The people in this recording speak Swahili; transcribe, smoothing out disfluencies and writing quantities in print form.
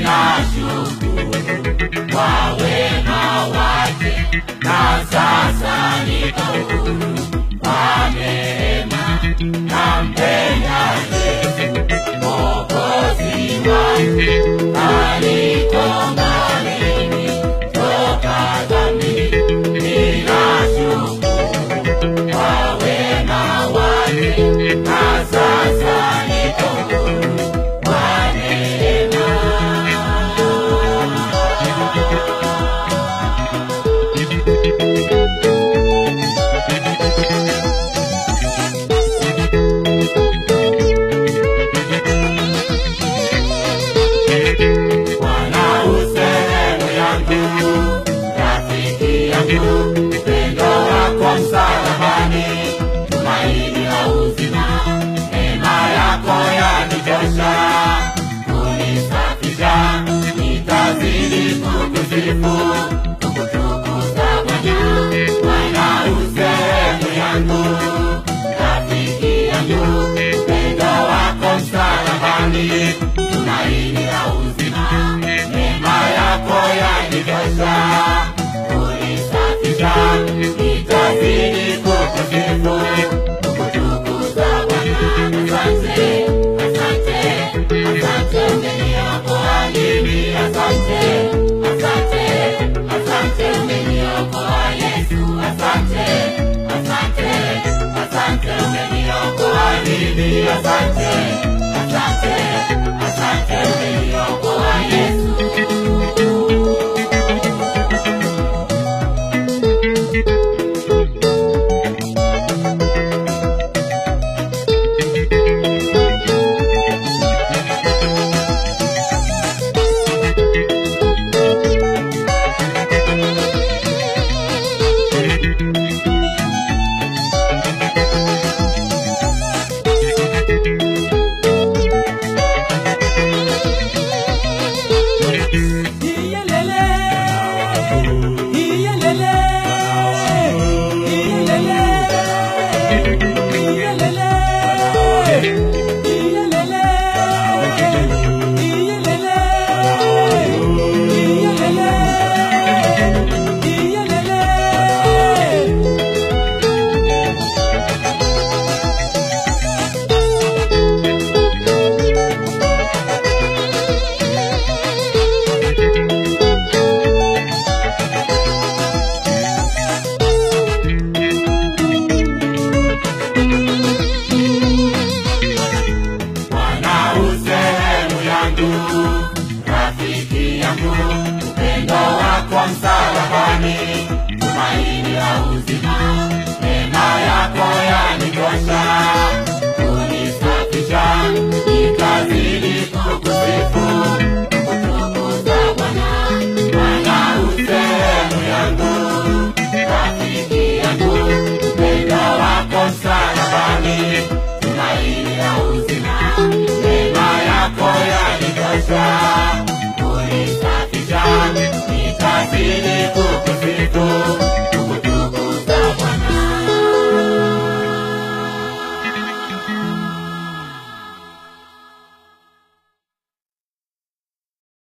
ninashukuru kwa wema wake, na sasa niko huru kwa neema. Nampenda Yesu Mwokozi wangu, alikomboa mimi toka dhambi. Ninashukuru kwa wema wake, na sasa niko huru kwa neema. Bwana usehemu yangu, rafiki yangu, upendo wako msalabani, tumaini la uzima. Neema yako yanitosha kunisafisha, nitazidi kukusifu, kukutukuza Bwana. Bwana usehemu yangu, rafiki yangu, upendo wako msalabani, tumaini la uzima. Neema yako yanitosha kunisafisha, nitazidi kukusifu, kukutukuza Bwana. Asante, asante, asante, umeniokoa mimi. Asante, asante, asante, umeniokoa Yesu. Asante, asante, asante, umeniokoa mimi. Asante, asante, asante, umeniokoa Yesu. Rafiki yangu, upendo wako msalabani, tumaini la uzima. Neema yako yanitosha kunisafisha, nitazidi kukusifu, kukutukuza Bwana. Bwana usehemu yangu, rafiki yangu, upendo wako msalabani, tumaini la uzima. Neema yako yanitosha kunisafisha, nitazidi kukusifu,